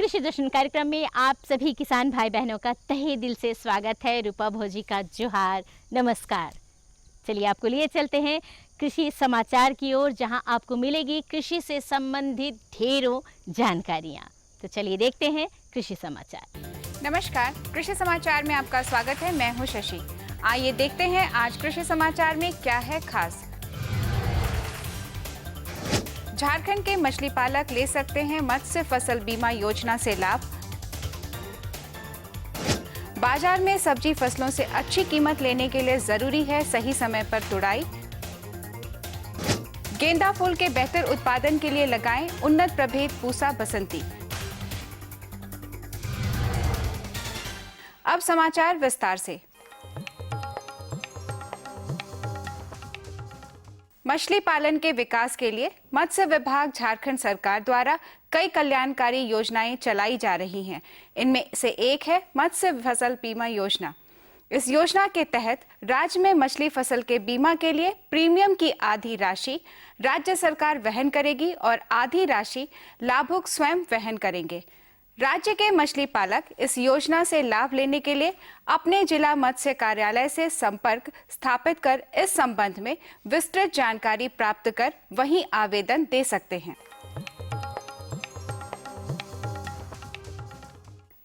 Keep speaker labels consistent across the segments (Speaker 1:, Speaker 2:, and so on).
Speaker 1: कृषि जश्न कार्यक्रम में आप सभी किसान भाई बहनों का तहे दिल से स्वागत है। रूपा भोजी का जोहार, नमस्कार। चलिए आपको लिए चलते हैं कृषि समाचार की ओर, जहां आपको मिलेगी कृषि से संबंधित ढेरों जानकारियां। तो चलिए देखते हैं कृषि समाचार।
Speaker 2: नमस्कार, कृषि समाचार में आपका स्वागत है। मैं हूं शशि। आइए देखते हैं आज कृषि समाचार में क्या है खास। झारखंड के मछली पालक ले सकते हैं मत्स्य फसल बीमा योजना से लाभ। बाजार में सब्जी फसलों से अच्छी कीमत लेने के लिए जरूरी है सही समय पर तुड़ाई। गेंदा फूल के बेहतर उत्पादन के लिए लगाएं उन्नत प्रभेद पूसा बसंती। अब समाचार विस्तार से। मछली पालन के विकास के लिए मत्स्य विभाग झारखंड सरकार द्वारा कई कल्याणकारी योजनाएं चलाई जा रही हैं। इनमें से एक है मत्स्य फसल बीमा योजना। इस योजना के तहत राज्य में मछली फसल के बीमा के लिए प्रीमियम की आधी राशि राज्य सरकार वहन करेगी और आधी राशि लाभुक स्वयं वहन करेंगे। राज्य के मछली पालक इस योजना से लाभ लेने के लिए अपने जिला मत्स्य कार्यालय से संपर्क स्थापित कर इस संबंध में विस्तृत जानकारी प्राप्त कर वहीं आवेदन दे सकते हैं।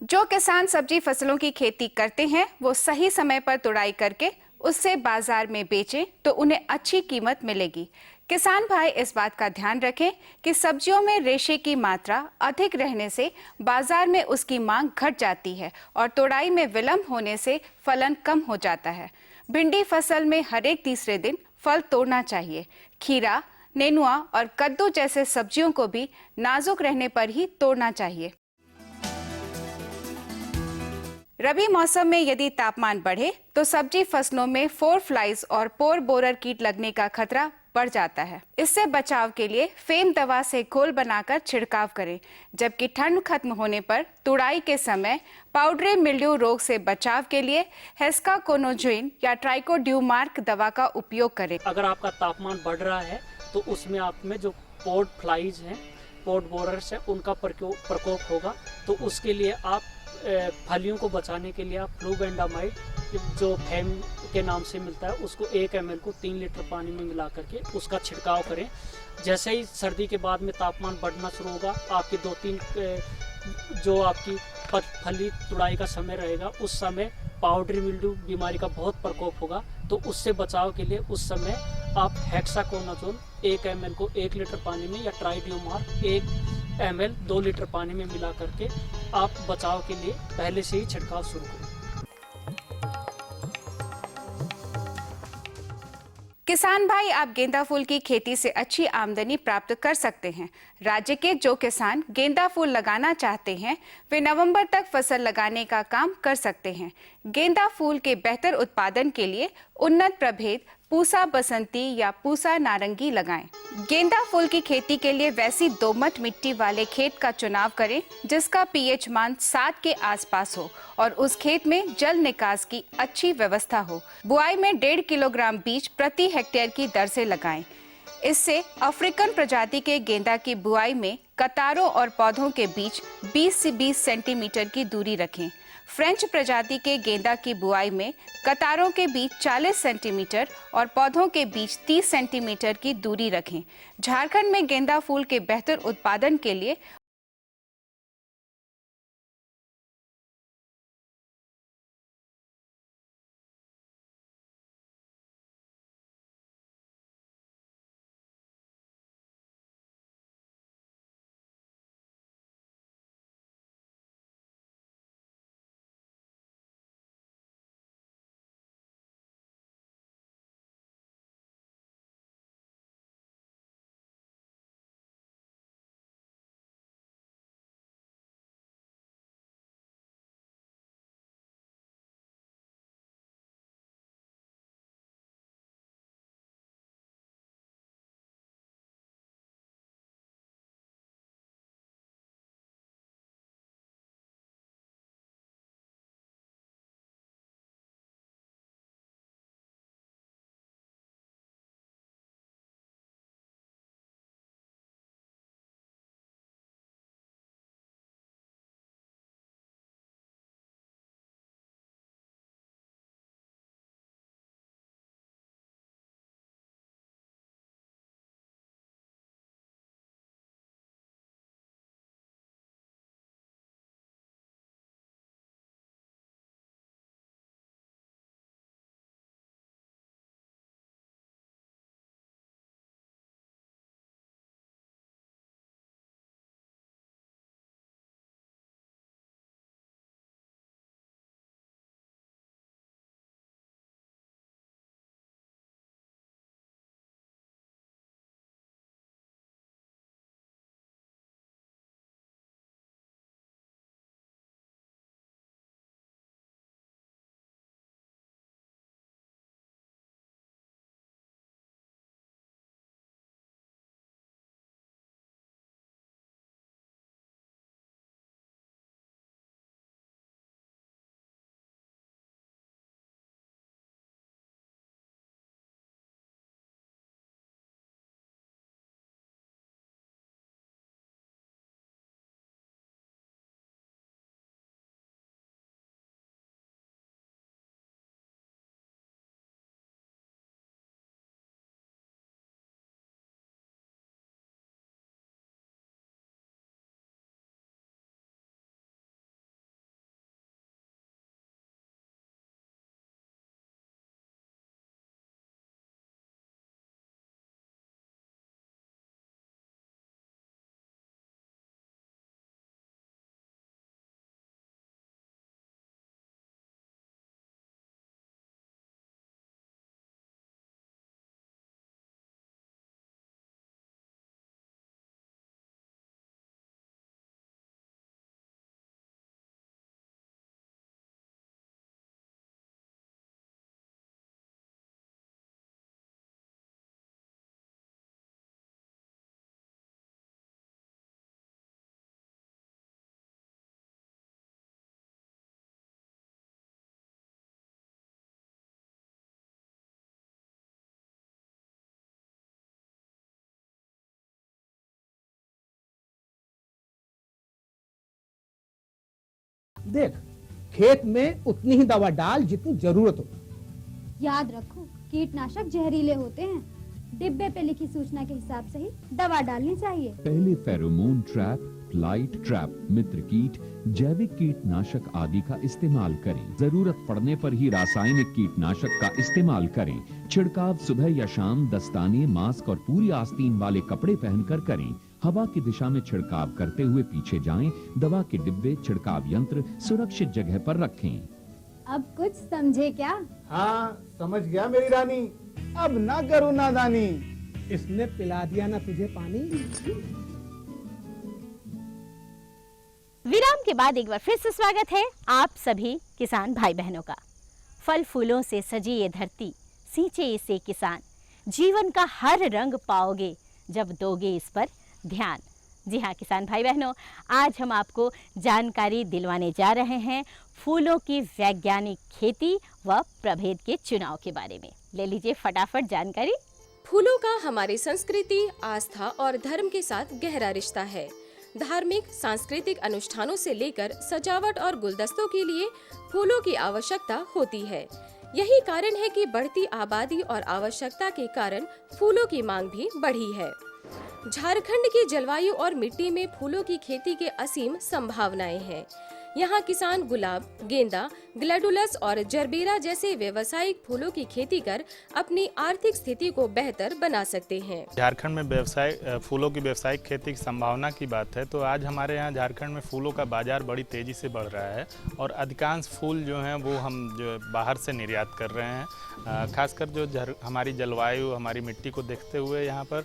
Speaker 2: जो किसान सब्जी फसलों की खेती करते हैं वो सही समय पर तुड़ाई करके उससे बाजार में बेचें तो उन्हें अच्छी कीमत मिलेगी। किसान भाई इस बात का ध्यान रखें कि सब्जियों में रेशे की मात्रा अधिक रहने से बाजार में उसकी मांग घट जाती है और तुड़ाई में विलंब होने से फलन कम हो जाता है। भिंडी फसल में हर एक तीसरे दिन फल तोड़ना चाहिए। खीरा, नेनुआ और कद्दू जैसे सब्जियों को भी नाजुक रहने पर ही तोड़ना चाहिए। रबी मौसम में यदि तापमान बढ़े तो सब्जी फसलों में फोर फ्लाइज और पोर बोरर कीट लगने का खतरा बढ़ जाता है। इससे बचाव के लिए फेम दवा से घोल बनाकर छिड़काव करें। जबकि ठंड खत्म होने पर तुड़ाई के समय पाउडरी मिल्ड्यू रोग से बचाव के लिए हेस्काकोनोजोइन या ट्राइकोड्यूमार्क दवा का उपयोग करें।
Speaker 3: अगर आपका तापमान बढ़ रहा है तो उसमें आप में जो पोर्ट फ्लाइज हैं, पोर्ट बोरर्स हैं, उनका प्रकोप होगा। तो उसके लिए आप फलियों को बचाने के लिए आप फ्लूबेंडामाइड जो फेम के नाम से मिलता है उसको 1 ml को 3 लीटर पानी में मिला करके उसका छिड़काव करें। जैसे ही सर्दी के बाद में तापमान बढ़ना शुरू होगा, आपकी 2-3 जो आपकी फली तुड़ाई का समय रहेगा उस समय पाउडरी मिल्ड्यू बीमारी का बहुत प्रकोप होगा। तो उससे बचाव के लिए उस समय आप हेक्साकोनाजोल 1 ml को 1 लीटर पानी में या ट्राइड्यूमार्क 1 ml 2 लीटर पानी में मिला करके आप बचाव के लिए पहले से ही छिड़काव शुरू करें।
Speaker 2: किसान भाई, आप गेंदा फूल की खेती से अच्छी आमदनी प्राप्त कर सकते हैं। राज्य के जो किसान गेंदा फूल लगाना चाहते हैं वे नवंबर तक फसल लगाने का काम कर सकते हैं। गेंदा फूल के बेहतर उत्पादन के लिए उन्नत प्रभेद पूसा बसंती या पूसा नारंगी लगाएं। गेंदा फूल की खेती के लिए वैसी दोमट मिट्टी वाले खेत का चुनाव करें जिसका पीएच मान 7 के आसपास हो और उस खेत में जल निकास की अच्छी व्यवस्था हो। बुआई में 1.5 किलोग्राम बीज प्रति हेक्टेयर की दर से लगाएं। इससे अफ्रीकन प्रजाति के गेंदा की बुआई में कतारों और पौधों के बीच 20 से 20 सेंटीमीटर की दूरी रखें। फ्रेंच प्रजाति के गेंदा की बुआई में कतारों के बीच 40 सेंटीमीटर और पौधों के बीच 30 सेंटीमीटर की दूरी रखें। झारखंड में गेंदा फूल के बेहतर उत्पादन के लिए
Speaker 4: देख, खेत में उतनी ही दवा डाल जितनी जरूरत हो।
Speaker 5: याद रखो, कीटनाशक जहरीले होते हैं। डिब्बे पे लिखी सूचना के हिसाब से ही दवा डालनी चाहिए।
Speaker 6: पहले फेरोमोन ट्रैप, फ्लाइट ट्रैप, मित्र कीट, जैविक कीटनाशक आदि का इस्तेमाल करें। जरूरत पड़ने पर ही रासायनिक कीटनाशक का इस्तेमाल करें। छिड़काव सुबह या शाम दस्ताने, मास्क और पूरी आस्तीन वाले कपड़े पहनकर करें। हवा की दिशा में छिड़काव करते हुए पीछे जाएं। दवा के डिब्बे, छिड़काव यंत्र सुरक्षित जगह पर रखें।
Speaker 5: अब कुछ समझे क्या?
Speaker 4: हाँ, समझ गया मेरी रानी। अब ना करो नादानी। इसने पिला दिया ना तुझे पानी।
Speaker 1: विराम के बाद एक बार फिर से स्वागत है आप सभी किसान भाई बहनों का। फल फूलों से सजी ये धरती, सींचे इसे किसान, जीवन का हर रंग पाओगे जब दोगे इस पर ध्यान। जी हाँ किसान भाई बहनों, आज हम आपको जानकारी दिलवाने जा रहे हैं फूलों की वैज्ञानिक खेती व प्रभेद के चुनाव के बारे में। ले लीजिए फटाफट जानकारी।
Speaker 7: फूलों का हमारी संस्कृति, आस्था और धर्म के साथ गहरा रिश्ता है। धार्मिक, सांस्कृतिक अनुष्ठानों से लेकर सजावट और गुलदस्तों के लिए फूलों की आवश्यकता होती है। यही कारण है कि बढ़ती आबादी और आवश्यकता के कारण फूलों की मांग भी बढ़ी है। झारखंड की जलवायु और मिट्टी में फूलों की खेती के असीम संभावनाएं हैं। यहाँ किसान गुलाब, गेंदा, ग्लैडुलस और जरबेरा जैसे व्यावसायिक फूलों की खेती कर अपनी आर्थिक स्थिति को बेहतर बना सकते हैं।
Speaker 8: झारखंड में फूलों की व्यावसायिक खेती की संभावना की बात है तो आज हमारे यहाँ झारखंड में फूलों का बाजार बड़ी तेजी से बढ़ रहा है और अधिकांश फूल जो हैं वो हम जो बाहर से निर्यात कर रहे हैं। खासकर जो हमारी जलवायु, हमारी मिट्टी को देखते हुए यहाँ पर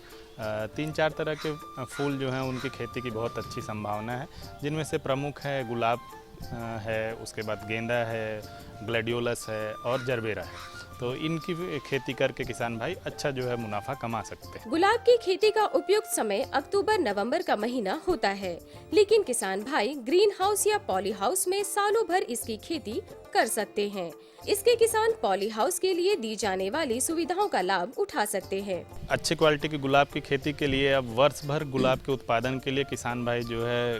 Speaker 8: 3-4 तरह के फूल जो हैं उनकी खेती की बहुत अच्छी संभावना है, जिनमें से प्रमुख है गुलाब है, उसके बाद गेंदा है, ग्लैडियोलस है और जरबेरा है। तो इनकी खेती करके किसान भाई अच्छा जो है मुनाफा कमा सकते हैं।
Speaker 7: गुलाब की खेती का उपयुक्त समय अक्टूबर-नवंबर का महीना होता है, लेकिन किसान भाई ग्रीन हाउस या पॉली हाउस में सालों भर इसकी खेती कर सकते हैं। इसके किसान पॉली हाउस के लिए दी जाने वाली सुविधाओं का लाभ उठा सकते हैं।
Speaker 8: अच्छी क्वालिटी की गुलाब की खेती के लिए अब वर्ष भर गुलाब के उत्पादन के लिए किसान भाई जो है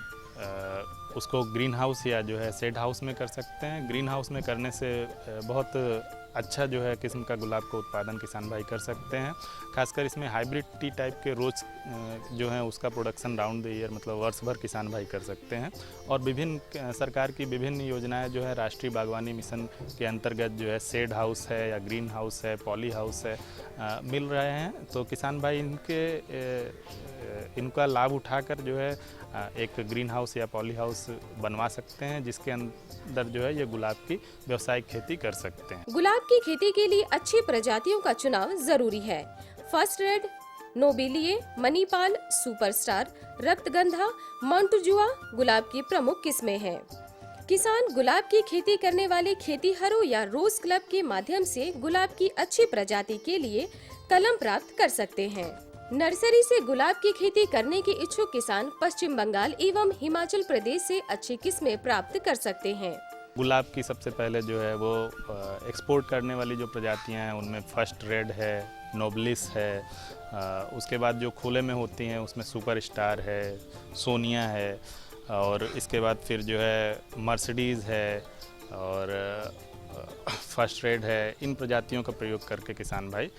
Speaker 8: उसको ग्रीन हाउस या जो है शेड हाउस में कर सकते हैं। ग्रीन हाउस में करने से बहुत अच्छा जो है किस्म का गुलाब का उत्पादन किसान भाई कर सकते हैं। खासकर इसमें हाइब्रिड टी टाइप के रोज जो है उसका प्रोडक्शन राउंड द ईयर मतलब वर्ष भर किसान भाई कर सकते हैं। और विभिन्न सरकार की विभिन्न योजनाएं जो है राष्ट्रीय बागवानी मिशन के अंतर्गत जो है शेड हाउस है या ग्रीन हाउस है, पॉली हाउस है मिल रहे हैं। तो किसान भाई इनका लाभ उठाकर जो है एक ग्रीन हाउस या पॉली हाउस बनवा सकते हैं, जिसके अंदर जो है ये गुलाब की व्यावसायिक खेती कर सकते हैं।
Speaker 7: गुलाब की खेती के लिए अच्छी प्रजातियों का चुनाव जरूरी है। फर्स्ट रेड, नोबिलिये, मणिपाल, सुपरस्टार, रक्तगंधा, माउंटजुआ गुलाब की प्रमुख किस्में हैं। किसान गुलाब की खेती करने वाले खेतीहरों या रोज क्लब के माध्यम से गुलाब की अच्छी प्रजाति के लिए कलम प्राप्त कर सकते हैं। नर्सरी से गुलाब की खेती करने के इच्छुक किसान पश्चिम बंगाल एवं हिमाचल प्रदेश से अच्छी किस्में प्राप्त कर सकते हैं।
Speaker 8: गुलाब की सबसे पहले जो है वो एक्सपोर्ट करने वाली जो प्रजातियां हैं उनमें फर्स्ट रेड है, नोबलिस है, उसके बाद जो खुले में होती हैं उसमें सुपर स्टार है, सोनिया है और इसके बाद फिर जो है मर्सिडीज़ है और फर्स्ट रेड है। इन प्रजातियों का प्रयोग करके किसान भाई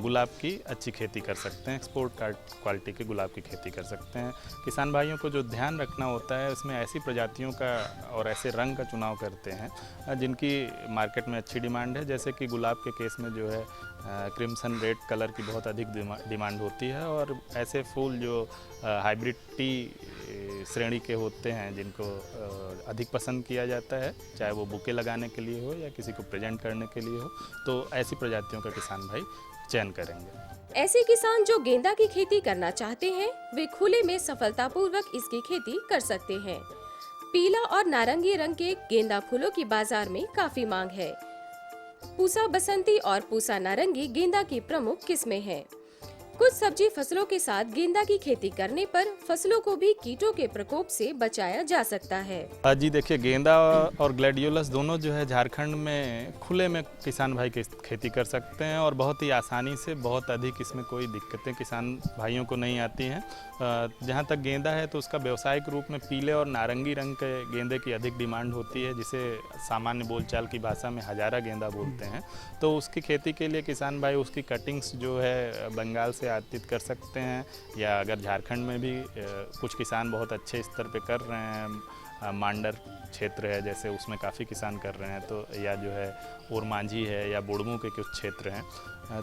Speaker 8: गुलाब की अच्छी खेती कर सकते हैं, एक्सपोर्ट क्वालिटी के गुलाब की खेती कर सकते हैं। किसान भाइयों को जो ध्यान रखना होता है उसमें ऐसी प्रजातियों का और ऐसे रंग का चुनाव करते हैं जिनकी मार्केट में अच्छी डिमांड है। जैसे कि गुलाब के केस में जो है क्रिम्सन रेड कलर की बहुत अधिक डिमांड होती है और ऐसे फूल जो हाइब्रिड टी श्रेणी के होते हैं जिनको अधिक पसंद किया जाता है, चाहे वो बुके लगाने के लिए हो या किसी को प्रेजेंट करने के लिए हो, तो ऐसी प्रजातियों का किसान भाई चयन करेंगे।
Speaker 7: ऐसे किसान जो गेंदा की खेती करना चाहते हैं वे खुले में सफलतापूर्वक इसकी खेती कर सकते हैं। पीला और नारंगी रंग के गेंदा फूलों की बाजार में काफी मांग है। पूसा बसंती और पूसा नारंगी गेंदा की प्रमुख किस्में हैं। कुछ सब्जी फसलों के साथ गेंदा की खेती करने पर फसलों को भी कीटों के प्रकोप से बचाया जा सकता है।
Speaker 8: जी देखिए, गेंदा और ग्लैडियोलस दोनों जो है झारखंड में खुले में किसान भाई खेती कर सकते हैं और बहुत ही आसानी से, बहुत अधिक इसमें कोई दिक्कतें किसान भाइयों को नहीं आती हैं। जहाँ तक गेंदा है तो उसका व्यावसायिक रूप में पीले और नारंगी रंग के गेंदे की अधिक डिमांड होती है, जिसे सामान्य बोलचाल की भाषा में हजारा गेंदा बोलते हैं। तो उसकी खेती के लिए किसान भाई उसकी कटिंग्स जो है बंगाल से आयातित कर सकते हैं, या अगर झारखंड में भी कुछ किसान बहुत अच्छे स्तर पे कर रहे हैं, मांडर क्षेत्र है जैसे, उसमें काफ़ी किसान कर रहे हैं, तो या जो है ओरमांझी है या बुड़मू के कुछ क्षेत्र हैं,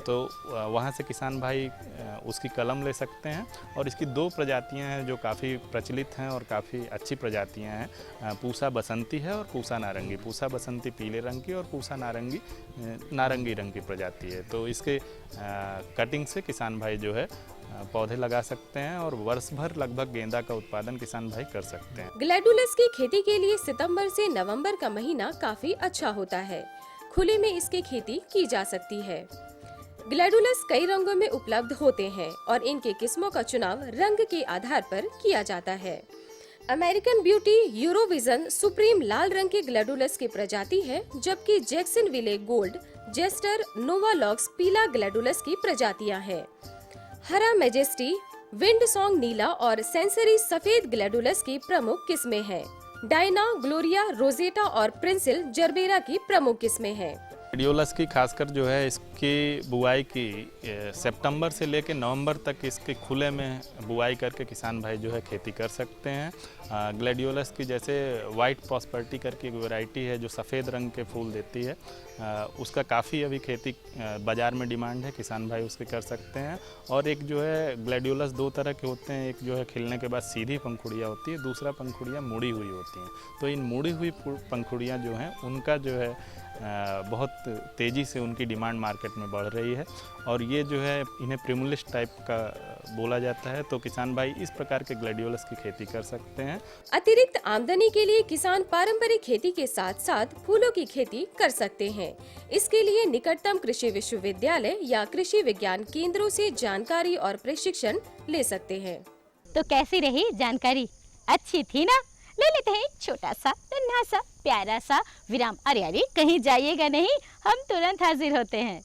Speaker 8: तो वहाँ से किसान भाई उसकी कलम ले सकते हैं। और इसकी दो प्रजातियां हैं जो काफ़ी प्रचलित हैं और काफ़ी अच्छी प्रजातियां हैं, पूसा बसंती है और पूसा नारंगी। पूसा बसंती पीले रंग की और पूसा नारंगी नारंगी रंग की प्रजाति है। तो इसके कटिंग से किसान भाई जो है पौधे लगा सकते हैं और वर्ष भर लगभग गेंदा का उत्पादन किसान भाई कर सकते हैं।
Speaker 7: ग्लैडुलस की खेती के लिए सितंबर से नवंबर का महीना काफी अच्छा होता है। खुले में इसकी खेती की जा सकती है। ग्लैडुलस कई रंगों में उपलब्ध होते हैं और इनके किस्मों का चुनाव रंग के आधार पर किया जाता है। अमेरिकन ब्यूटी यूरोविजन सुप्रीम लाल रंग के ग्लैडुलस की प्रजाति है, जबकि जैक्सन विले गोल्ड, जेस्टर, नोवालॉक्स पीला ग्लैडुलस की प्रजातियां हैं। हरा मैजेस्टी, विंड सॉन्ग नीला और सेंसरी सफेद ग्लैडुलस की प्रमुख किस्में हैं। डायना, ग्लोरिया, रोजेटा और प्रिंसिल जरबेरा की प्रमुख किस्में हैं।
Speaker 8: ग्लैडियोलस की खासकर जो है इसकी बुआई की सितंबर से लेकर नवंबर तक इसके खुले में बुआई करके किसान भाई जो है खेती कर सकते हैं। ग्लैडियोलस की जैसे वाइट प्रॉस्पेरिटी करके एक वैरायटी है जो सफ़ेद रंग के फूल देती है, उसका काफ़ी अभी खेती बाज़ार में डिमांड है, किसान भाई उसके कर सकते हैं। और एक जो है ग्लैडियोलस दो तरह के होते हैं, एक जो है खिलने के बाद सीधी पंखुड़ियाँ होती है, दूसरा पंखुड़ियाँ मुड़ी हुई होती हैं। तो इन मुड़ी हुई पंखुड़ियाँ जो हैं उनका जो है बहुत तेज़ी से उनकी डिमांड मार्केट में बढ़ रही है और ये जो है इन्हें प्रिमुलिस टाइप का बोला जाता है। तो किसान भाई इस प्रकार के ग्लैडियोलस की खेती कर सकते हैं।
Speaker 7: अतिरिक्त आमदनी के लिए किसान पारंपरिक खेती के साथ साथ फूलों की खेती कर सकते हैं। इसके लिए निकटतम कृषि विश्वविद्यालय या कृषि विज्ञान केंद्रों से जानकारी और प्रशिक्षण ले सकते हैं।
Speaker 1: तो कैसी रही जानकारी? अच्छी थी ना? ले लेते हैं एक छोटा सा नन्हा सा प्यारा सा विराम। अरे कहीं जाइएगा नहीं, हम तुरंत हाजिर होते हैं।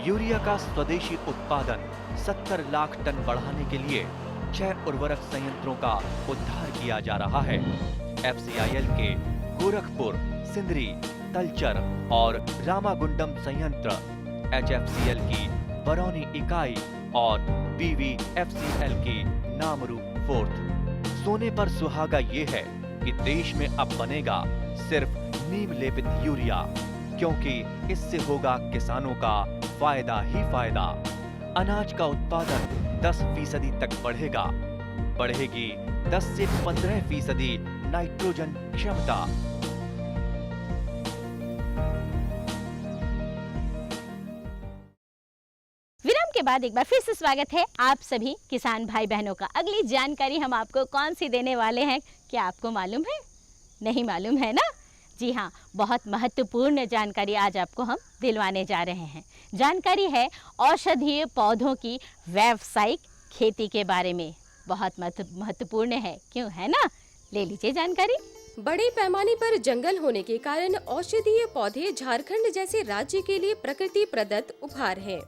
Speaker 9: यूरिया का स्वदेशी उत्पादन 70 लाख टन बढ़ाने के लिए 6 उर्वरक संयंत्रों का उद्धार किया जा रहा है। FCIL के गोरखपुर, सिंदरी, तलचर और रामागुंडम संयंत्र, HFCL की बरौनी इकाई और BVFCL की नामरू फोर्थ। सोने पर सुहागा ये है कि देश में अब बनेगा सिर्फ नीम लेपित यूरिया, क्योंकि इससे होगा किसानों का फायदा ही फायदा। अनाज का उत्पादन 10% तक बढ़ेगा, बढ़ेगी 10 से 15% नाइट्रोजन क्षमता।
Speaker 1: विराम के बाद एक बार फिर से स्वागत है आप सभी किसान भाई बहनों का। अगली जानकारी हम आपको कौन सी देने वाले हैं, क्या आपको मालूम है? नहीं मालूम है ना? जी हाँ, बहुत महत्वपूर्ण जानकारी आज आपको हम दिलवाने जा रहे हैं। जानकारी है औषधीय पौधों की व्यावसायिक खेती के बारे में। बहुत महत्वपूर्ण है, क्यों है ना? ले लीजिए जानकारी।
Speaker 7: बड़े पैमाने पर जंगल होने के कारण औषधीय पौधे झारखंड जैसे राज्य के लिए प्रकृति प्रदत्त उपहार हैं।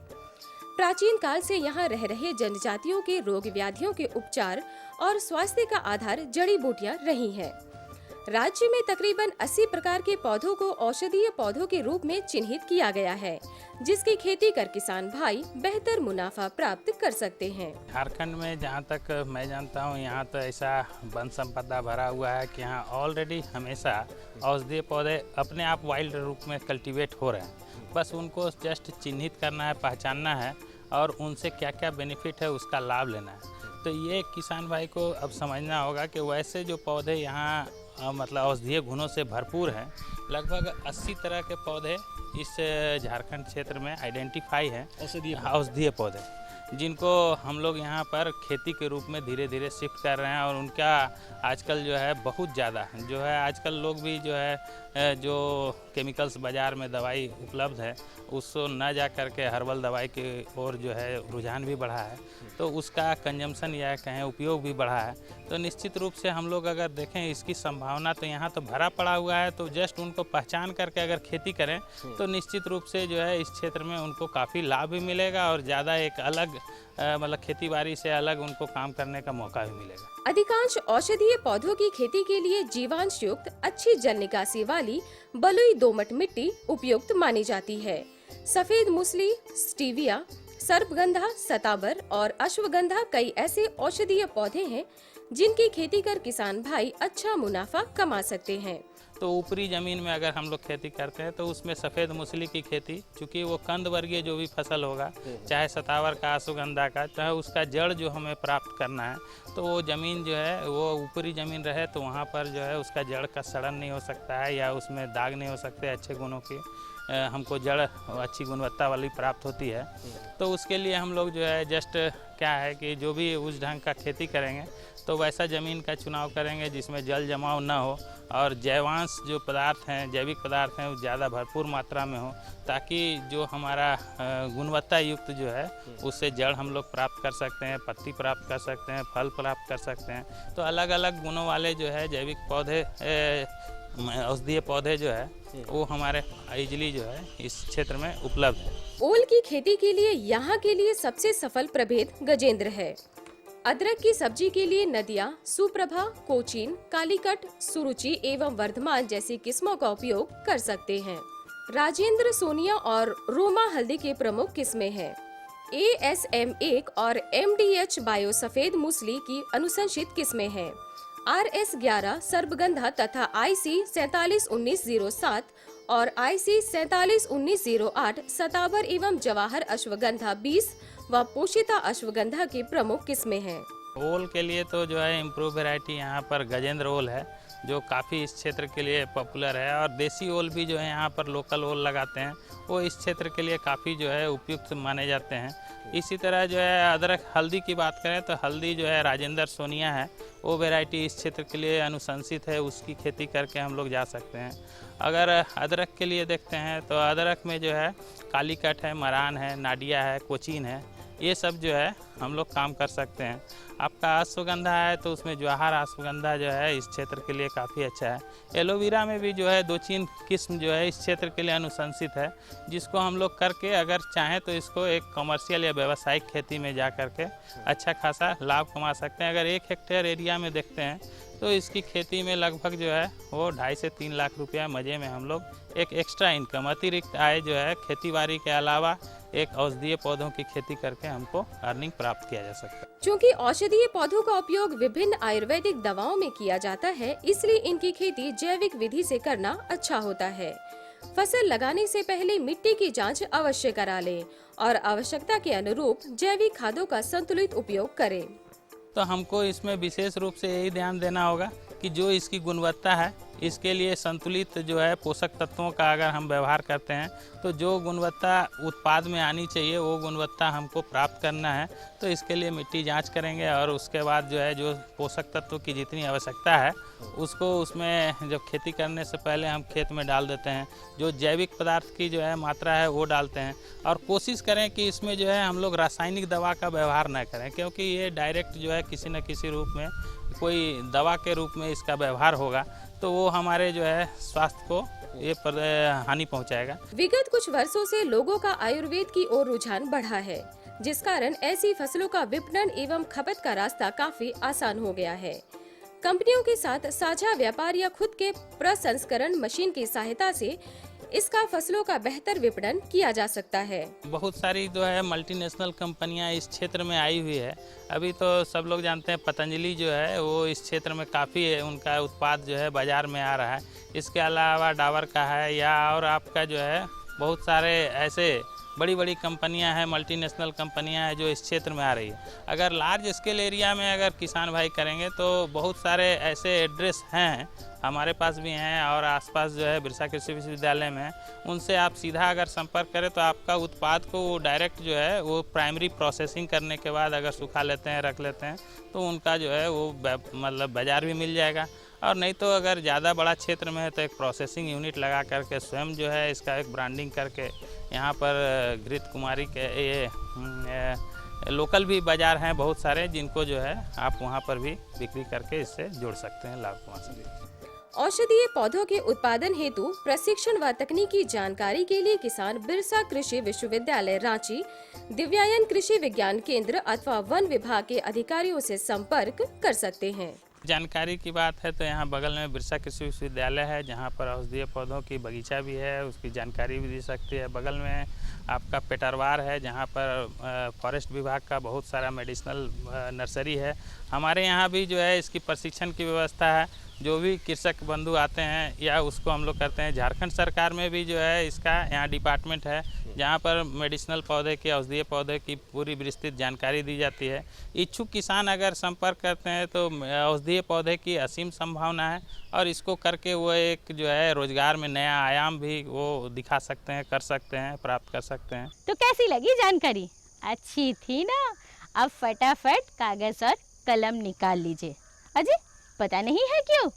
Speaker 7: प्राचीन काल से यहाँ रह रहे जनजातियों के रोग व्याधियों के उपचार और स्वास्थ्य का आधार जड़ी बूटियाँ रही हैं। राज्य में तकरीबन 80 प्रकार के पौधों को औषधीय पौधों के रूप में चिन्हित किया गया है, जिसकी खेती कर किसान भाई बेहतर मुनाफा प्राप्त कर सकते हैं।
Speaker 10: झारखंड में जहाँ तक मैं जानता हूँ, यहाँ तो ऐसा वन संपदा भरा हुआ है कि यहाँ ऑलरेडी हमेशा औषधीय पौधे अपने आप वाइल्ड रूप में कल्टीवेट हो रहे हैं। बस उनको जस्ट चिन्हित करना है, पहचानना है और उनसे क्या क्या बेनिफिट है उसका लाभ लेना है। तो ये किसान भाई को अब समझना होगा कि वैसे जो पौधे यहाँ मतलब औषधीय गुणों से भरपूर हैं, लगभग 80 तरह के पौधे इस झारखंड क्षेत्र में आइडेंटिफाई हैं, औषधीय पौधे, जिनको हम लोग यहाँ पर खेती के रूप में धीरे धीरे शिफ्ट कर रहे हैं। और उनका आजकल जो है बहुत ज़्यादा जो है, आजकल लोग भी जो है जो केमिकल्स बाज़ार में दवाई उपलब्ध है उसको न जा कर के हर्बल दवाई की ओर जो है रुझान भी बढ़ा है, तो उसका कंजम्पशन या कहें उपयोग भी बढ़ा है। तो निश्चित रूप से हम लोग अगर देखें इसकी संभावना तो यहाँ तो भरा पड़ा हुआ है, तो जस्ट उनको पहचान करके अगर खेती करें तो निश्चित रूप से जो है इस क्षेत्र में उनको काफ़ी लाभ भी मिलेगा और ज़्यादा एक अलग मतलब खेती बाड़ी से अलग उनको काम करने का मौका भी मिलेगा।
Speaker 7: अधिकांश औषधीय पौधों की खेती के लिए जीवांश युक्त अच्छी जल निकासी वाली बलुई दोमट मिट्टी उपयुक्त मानी जाती है। सफेद मूसली, स्टीविया, सर्पगंधा, सताबर और अश्वगंधा कई ऐसे औषधीय पौधे हैं जिनकी खेती कर किसान भाई अच्छा मुनाफा कमा सकते हैं।
Speaker 10: तो ऊपरी ज़मीन में अगर हम लोग खेती करते हैं तो उसमें सफ़ेद मूसली की खेती, चूँकि वो कंद वर्गीय जो भी फसल होगा, चाहे सतावर का, अश्वगंधा का, चाहे उसका जड़ जो हमें प्राप्त करना है, तो वो ज़मीन जो है वो ऊपरी ज़मीन रहे तो वहाँ पर जो है उसका जड़ का सड़न नहीं हो सकता है या उसमें दाग नहीं हो सकते, अच्छे गुणों की हमको जड़ अच्छी गुणवत्ता वाली प्राप्त होती है। तो उसके लिए हम लोग जो है जस्ट क्या है कि जो भी उस ढंग का खेती करेंगे तो वैसा ज़मीन का चुनाव करेंगे जिसमें जल जमाव ना हो और जैवांश जो पदार्थ हैं, जैविक पदार्थ हैं, वो ज़्यादा भरपूर मात्रा में हो, ताकि जो हमारा गुणवत्ता युक्त जो है उससे जड़ हम लोग प्राप्त कर सकते हैं, पत्ती प्राप्त कर सकते हैं, फल प्राप्त कर सकते हैं। तो अलग अलग गुणों वाले जो है जैविक पौधे, औषधीय पौधे जो है वो हमारे इजली जो है इस क्षेत्र में उपलब्ध है।
Speaker 7: ओल की खेती के लिए यहाँ के लिए सबसे सफल प्रभेद गजेंद्र है। अदरक की सब्जी के लिए नदिया, सुप्रभा, कोचीन, कालीकट, सुरुचि एवं वर्धमान जैसी किस्मों का उपयोग कर सकते हैं। राजेंद्र, सोनिया और रोमा हल्दी के प्रमुख किस्में हैं। ASM1 और MDH बायो सफेद मूसली की अनुशंसित किस्में हैं। RS11 सर्पगंधा तथा IC 471907 और IC 471908 सताबर एवं जवाहर अश्वगंधा 20 व पोषिता अश्वगंधा की प्रमुख किस्में हैं।
Speaker 10: ओल के लिए तो जो है इम्प्रूव वैरायटी यहाँ पर गजेंद्र ओल है जो काफ़ी इस क्षेत्र के लिए पॉपुलर है, और देसी ओल भी जो है यहाँ पर लोकल ओल लगाते हैं वो इस क्षेत्र के लिए काफ़ी जो है उपयुक्त माने जाते हैं। इसी तरह जो है अदरक हल्दी की बात करें तो हल्दी जो है राजेंद्र सोनिया है, वो वैरायटी इस क्षेत्र के लिए अनुशंसित है, उसकी खेती करके हम लोग जा सकते हैं। अगर अदरक के लिए देखते हैं तो अदरक में जो है कालीकट है, मरान है, नाडिया है, कोचीन है, ये सब जो है हम लोग काम कर सकते हैं। आपका अश्वगंधा है तो उसमें जवाहर अश्वगंधा जो है इस क्षेत्र के लिए काफ़ी अच्छा है। एलोवेरा में भी जो है 2-3 किस्म जो है इस क्षेत्र के लिए अनुशंसित है, जिसको हम लोग करके अगर चाहें तो इसको एक कमर्शियल या व्यावसायिक खेती में जा करके अच्छा खासा लाभ कमा सकते हैं। अगर 1 हेक्टेयर एरिया में देखते हैं तो इसकी खेती में लगभग जो है वो 2.5 से 3 लाख रुपया मज़े में हम लोग एक एक्स्ट्रा इनकम, अतिरिक्त आय जो है खेती बाड़ी के अलावा एक औषधीय पौधों की खेती करके हमको अर्निंग प्राप्त किया जा सकता है।
Speaker 7: चूँकि औषधीय पौधों का उपयोग विभिन्न आयुर्वेदिक दवाओं में किया जाता है, इसलिए इनकी खेती जैविक विधि से करना अच्छा होता है। फसल लगाने से पहले मिट्टी की जांच अवश्य करा लें और आवश्यकता के अनुरूप जैविक खादों का संतुलित उपयोग करें।
Speaker 10: तो हमको इसमें विशेष रूप से यही ध्यान देना होगा कि जो इसकी गुणवत्ता है इसके लिए संतुलित जो है पोषक तत्वों का अगर हम व्यवहार करते हैं तो जो गुणवत्ता उत्पाद में आनी चाहिए वो गुणवत्ता हमको प्राप्त करना है। तो इसके लिए मिट्टी जांच करेंगे और उसके बाद जो है जो पोषक तत्व की जितनी आवश्यकता है उसको उसमें जब खेती करने से पहले हम खेत में डाल देते हैं। जो जैविक पदार्थ की जो है मात्रा है वो डालते हैं और कोशिश करें कि इसमें जो है हम लोग रासायनिक दवा का व्यवहार न करें, क्योंकि ये डायरेक्ट जो है किसी न किसी रूप में कोई दवा के रूप में इसका व्यवहार होगा तो वो हमारे जो है स्वास्थ्य को ये हानि पहुंचाएगा।
Speaker 7: विगत कुछ वर्षों से लोगों का आयुर्वेद की ओर रुझान बढ़ा है, जिस कारण ऐसी फसलों का विपणन एवं खपत का रास्ता काफी आसान हो गया है। कंपनियों के साथ साझा व्यापार या खुद के प्रसंस्करण मशीन की सहायता से इसका फसलों का बेहतर विपणन किया जा सकता है।
Speaker 10: बहुत सारी जो है मल्टीनेशनल कंपनियां इस क्षेत्र में आई हुई है। अभी तो सब लोग जानते हैं पतंजलि जो है वो इस क्षेत्र में काफ़ी उनका उत्पाद जो है बाज़ार में आ रहा है। इसके अलावा डाबर का है या और आपका जो है बहुत सारे ऐसे बड़ी बड़ी कंपनियां हैं, मल्टीनेशनल कंपनियां हैं जो इस क्षेत्र में आ रही है। अगर लार्ज स्केल एरिया में अगर किसान भाई करेंगे तो बहुत सारे ऐसे एड्रेस हैं, हमारे पास भी हैं और आसपास जो है बिरसा कृषि विश्वविद्यालय में, उनसे आप सीधा अगर संपर्क करें तो आपका उत्पाद को वो डायरेक्ट जो है वो प्राइमरी प्रोसेसिंग करने के बाद अगर सुखा लेते हैं, रख लेते हैं तो उनका जो है वो मतलब बाज़ार भी मिल जाएगा और नहीं तो अगर ज़्यादा बड़ा क्षेत्र में है तो एक प्रोसेसिंग यूनिट लगा करके स्वयं जो है इसका एक ब्रांडिंग करके यहाँ पर घृत कुमारी के ये लोकल भी बाज़ार हैं बहुत सारे, जिनको जो है आप वहाँ पर भी बिक्री करके इससे जोड़ सकते हैं, लाभ कमा सकते हैं।
Speaker 7: औषधीय पौधों के उत्पादन हेतु प्रशिक्षण व तकनीकी जानकारी के लिए किसान बिरसा कृषि विश्वविद्यालय रांची, दिव्यायन कृषि विज्ञान केंद्र अथवा वन विभाग के अधिकारियों से संपर्क कर सकते हैं।
Speaker 10: जानकारी की बात है तो यहाँ बगल में बिरसा कृषि विश्वविद्यालय है, जहाँ पर औषधीय पौधों की बगीचा भी है, उसकी जानकारी भी दी सकती है। बगल में आपका पेटरवार है, जहाँ पर फॉरेस्ट विभाग का बहुत सारा मेडिसिनल नर्सरी है। हमारे यहाँ भी जो है इसकी प्रशिक्षण की व्यवस्था है। जो भी कृषक बंधु आते हैं या उसको हम लोग करते हैं। झारखंड सरकार में भी जो है इसका यहाँ डिपार्टमेंट है, जहाँ पर मेडिसिनल पौधे की, औषधीय पौधे की पूरी विस्तृत जानकारी दी जाती है। इच्छुक किसान अगर संपर्क करते हैं तो औषधीय पौधे की असीम संभावना है और इसको करके वो एक जो है रोजगार में नया आयाम भी वो दिखा सकते हैं, कर सकते हैं, प्राप्त कर सकते हैं।
Speaker 1: तो कैसी लगी जानकारी? अच्छी थी ना? अब फटाफट कागज और कलम निकाल लीजिए। अजय, पता नहीं है क्यों?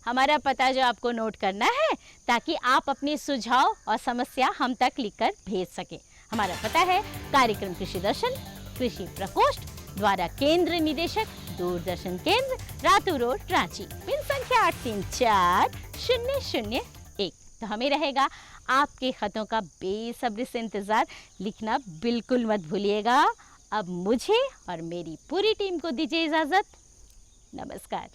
Speaker 1: हमारा पता जो आपको नोट करना है ताकि आप अपनी सुझाव और समस्या हम तक लिखकर भेज सके। हमारा पता है कार्यक्रम कृषि दर्शन, कृषि प्रकोष्ठ, द्वारा केंद्र निदेशक, दूरदर्शन केंद्र, रातू रोड, रांची, पिन संख्या 834001। तो हमें रहेगा आपके खतों का बेसब्री से इंतजार। लिखना बिल्कुल मत भूलिएगा। अब मुझे और मेरी पूरी टीम को दीजिए इजाजत। नमस्कार।